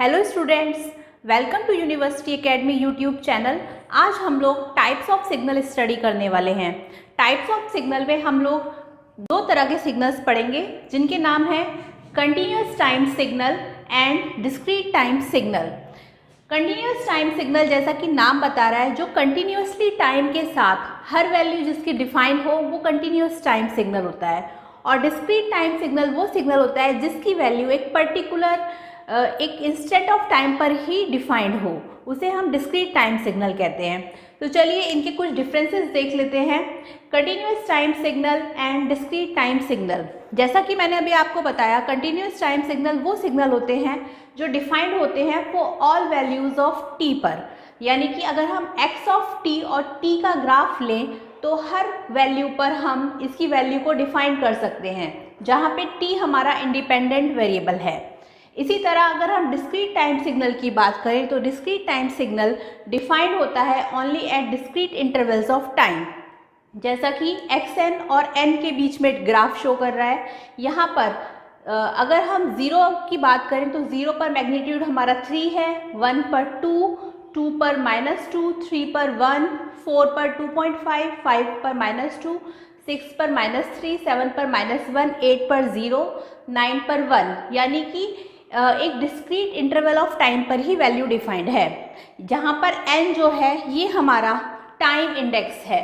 Hello students, welcome to university academy YouTube channel. आज हम लोग टाइप्स ऑफ सिग्नल स्टडी करने वाले हैं। टाइप्स ऑफ सिग्नल में हम लोग दो तरह के सिग्नल्स पढ़ेंगे जिनके नाम है continuous time signal and discrete time signal. Continuous time signal जैसा कि नाम बता रहा है, जो कंटिन्यूसली टाइम के साथ हर वैल्यू जिसकी डिफाइन हो वो कंटिन्यूस टाइम सिग्नल होता है। और डिस्क्रीट टाइम सिग्नल वो सिग्नल होता है जिसकी वैल्यू एक पर्टिकुलर एक इंस्टेंट ऑफ टाइम पर ही डिफाइंड हो, उसे हम डिस्क्रीट टाइम सिग्नल कहते हैं। तो चलिए इनके कुछ डिफरेंसेस देख लेते हैं, continuous time signal and discrete time signal. जैसा कि मैंने अभी आपको बताया, कंटिन्यूस टाइम सिग्नल वो सिग्नल होते हैं जो डिफाइंड होते हैं for all values of T पर, यानी कि अगर हम एक्स ऑफ टी और टी का ग्राफ लें तो हर वैल्यू पर हम इसकी वैल्यू को डिफाइन कर सकते हैं, जहाँ पे टी हमारा इंडिपेंडेंट वेरिएबल है। इसी तरह अगर हम डिस्क्रीट टाइम सिग्नल की बात करें तो डिस्क्रीट टाइम सिग्नल डिफाइंड होता है only at discrete intervals of time. जैसा कि एक्स एन और एन के बीच में ग्राफ शो कर रहा है। यहाँ पर अगर हम ज़ीरो की बात करें तो ज़ीरो पर मैग्नीट्यूड हमारा 3 है, 1 पर 2, 2 पर -2, 3 पर 1, 4 पर 2.5, 5 पर -2, 6 पर -3, 7 पर -1, 8 पर 0, 9 पर 1, यानी कि एक डिस्क्रीट इंटरवल ऑफ टाइम पर ही वैल्यू डिफाइंड है, जहाँ पर n जो है ये हमारा टाइम इंडेक्स है।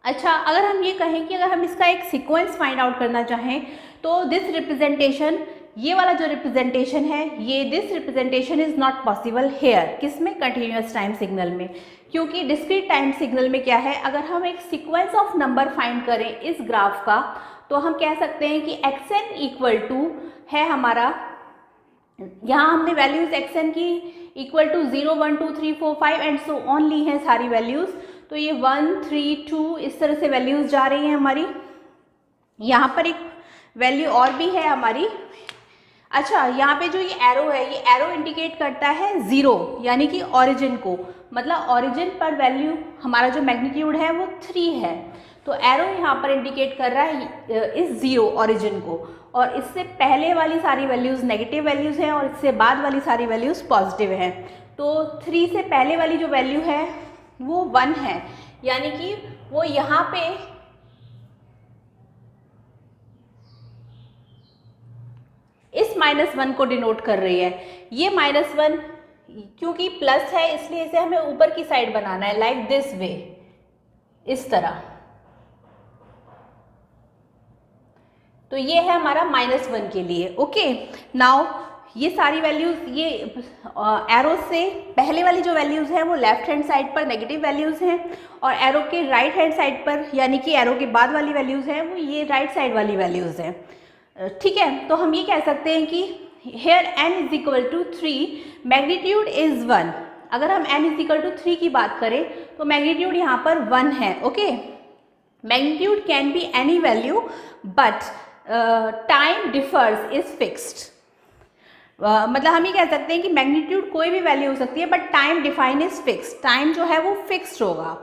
अच्छा, अगर हम ये कहें कि अगर हम इसका एक सीक्वेंस फाइंड आउट करना चाहें तो दिस रिप्रेजेंटेशन, ये वाला जो रिप्रेजेंटेशन है, ये this representation is not possible here. किसमें? कंटिन्यूस टाइम सिग्नल में। क्योंकि डिस्क्रीट टाइम सिग्नल में क्या है, अगर हम एक सीक्वेंस ऑफ नंबर फाइंड करें इस ग्राफ का तो हम कह सकते हैं कि एक्स एन इक्वल टू है हमारा, यहाँ हमने वैल्यूज एक्स एन की equal to 0, 1, 2, 3, 4, 5 and so on ली हैं सारी वैल्यूज। तो ये 1, 3, 2 इस तरह से वैल्यूज जा रही हैं हमारी। यहाँ पर एक वैल्यू और भी है हमारी। अच्छा, यहाँ पे जो ये एरो है, ये एरो इंडिकेट करता है 0, यानी कि ओरिजिन को, मतलब ओरिजिन पर वैल्यू हमारा जो मैग्नीट्यूड है वो 3 है। तो एरो यहाँ पर इंडिकेट कर रहा है इस 0 ओरिजिन को, और इससे पहले वाली सारी वैल्यूज़ नेगेटिव वैल्यूज़ हैं और इससे बाद वाली सारी वैल्यूज़ पॉजिटिव हैं। तो 3 से पहले वाली जो वैल्यू है वो 1 है, यानी कि वो यहाँ पे इस -1 को डिनोट कर रही है। ये -1 क्योंकि प्लस है इसलिए इसे हमें ऊपर की साइड बनाना है, लाइक दिस वे, इस तरह। तो ये है हमारा -1 के लिए। ओके, नाउ ये सारी वैल्यूज, ये एरो से पहले वाली जो वैल्यूज हैं वो लेफ्ट हैंड साइड पर नेगेटिव वैल्यूज हैं, और एरो के राइट हैंड साइड पर, यानी कि एरो के बाद वाली वैल्यूज हैं वो ये राइट साइड वाली वैल्यूज हैं। ठीक है, तो हम ये कह सकते हैं कि here n is equal to 3, magnitude is 1। अगर हम n इज इक्वल टू 3 की बात करें तो मैग्नीट्यूड यहाँ पर 1 है। Okay, magnitude can be any value but time differs is fixed. मतलब हम ये कह सकते हैं कि मैग्नीट्यूड कोई भी वैल्यू हो सकती है but time define is fix, time जो है वो फिक्स्ड होगा,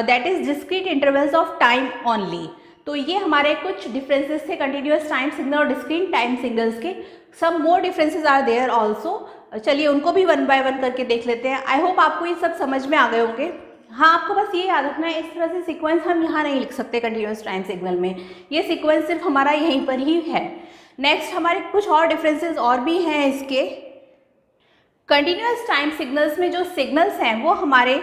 that is discrete intervals of time only. तो ये हमारे कुछ डिफरेंसेस थे कंटिन्यूस टाइम सिग्नल और डिस्क्रीट टाइम सिग्नल्स के। सम मोर डिफरेंसेस आर देयर ऑल्सो। चलिए उनको भी वन बाय वन करके देख लेते हैं। आई होप आपको ये सब समझ में आ गए होंगे। हाँ, आपको बस ये याद रखना है, इस तरह से सीक्वेंस हम यहाँ नहीं लिख सकते कंटिन्यूस टाइम सिग्नल में, ये सीक्वेंस सिर्फ हमारा यहीं पर ही है। नेक्स्ट हमारे कुछ और डिफरेंसेस और भी हैं इसके। कंटिन्यूस टाइम सिग्नल्स में जो सिग्नल्स हैं वो हमारे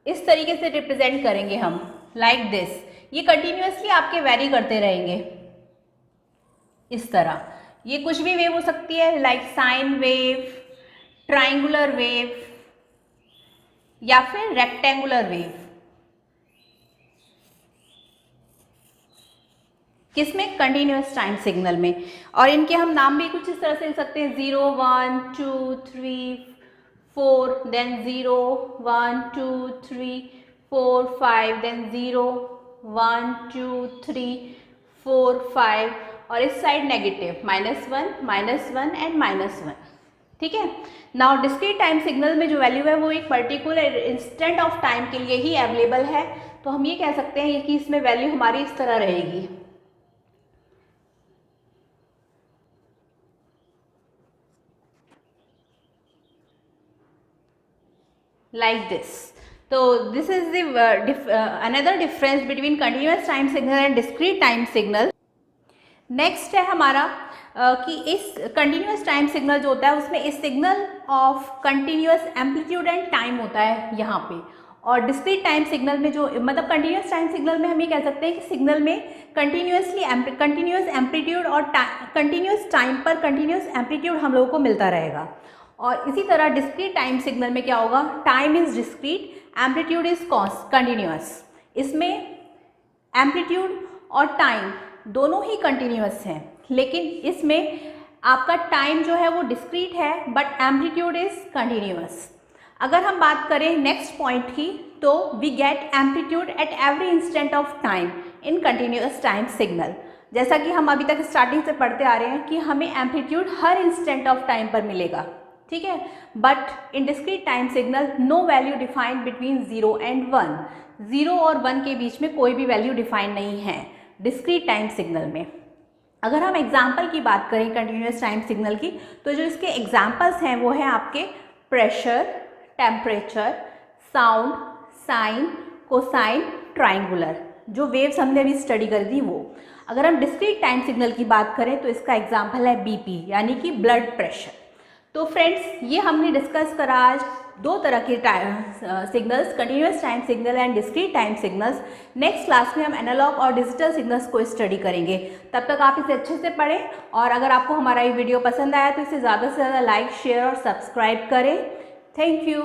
इस तरीके से रिप्रेजेंट करेंगे हम, लाइक दिस। ये कंटिन्यूसली आपके वेरी करते रहेंगे इस तरह। ये कुछ भी वेव हो सकती है, like sine wave, triangular wave या फिर रेक्टेंगुलर वेव। किसमें? कंटिन्यूस टाइम सिग्नल में। और इनके हम नाम भी कुछ इस तरह से लिख सकते हैं, 0, 1, 2, 3, 4, देन 0, 1, 2, 3, 4, 5, देन 0, 1, 2, 3, 4, 5, और इस साइड नेगेटिव -1 एंड -1। ठीक है, नाउ डिस्क्रीट टाइम सिग्नल में जो वैल्यू है वो एक पर्टिकुलर इंस्टेंट ऑफ टाइम के लिए ही अवेलेबल है। तो हम ये कह सकते हैं कि इसमें वैल्यू हमारी इस तरह रहेगी। like this. So this is the another difference between continuous time signal and discrete time signal. Next है हमारा कि इस कंटिन्यूस टाइम सिग्नल जो होता है उसमें इस signal of continuous amplitude and time होता है यहाँ पे, और डिस्क्रीट टाइम सिग्नल में जो मतलब कंटिन्यूस टाइम सिग्नल में हम ये कह सकते हैं कि सिग्नल में कंटिन्यूस एम्पलीट्यूड और कंटिन्यूस टाइम पर कंटिन्यूस एम्पलीट्यूड हम लोगों को मिलता रहेगा। और इसी तरह डिस्क्रीट टाइम सिग्नल में क्या होगा, time is discrete, amplitude is continuous. इसमें एम्पलीट्यूड और टाइम दोनों ही कंटिन्यूस हैं, लेकिन इसमें आपका टाइम जो है वो डिस्क्रीट है बट एम्पलीट्यूड इज कंटिन्यूस। अगर हम बात करें नेक्स्ट पॉइंट की, तो we get amplitude at every instant of time in continuous time signal. जैसा कि हम अभी तक स्टार्टिंग से पढ़ते आ रहे हैं कि हमें एम्पलीट्यूड हर इंस्टेंट ऑफ टाइम पर मिलेगा, ठीक है, but in discrete time signal no value defined between 0 and 1। 0 और 1 के बीच में कोई भी वैल्यू डिफाइन नहीं है डिस्क्रीट टाइम सिग्नल में। अगर हम एग्जाम्पल की बात करें कंटिन्यूस टाइम सिग्नल की, तो जो इसके एग्जाम्पल्स हैं वो हैं आपके pressure, temperature, sound, sine, cosine, triangular, जो वेव्स हमने अभी स्टडी कर दी वो। अगर हम डिस्क्रीट टाइम सिग्नल की बात करें तो इसका एग्जाम्पल है बीपी यानी कि ब्लड प्रेशर। तो फ्रेंड्स, ये हमने डिस्कस करा आज दो तरह के signals, continuous time signal and discrete time signals. Next class में हम एनालॉग और डिजिटल सिग्नल्स को स्टडी करेंगे। तब तक आप इसे अच्छे से पढ़ें, और अगर आपको हमारा ये वीडियो पसंद आया तो इसे ज़्यादा से ज़्यादा लाइक, शेयर और सब्सक्राइब करें। Thank you.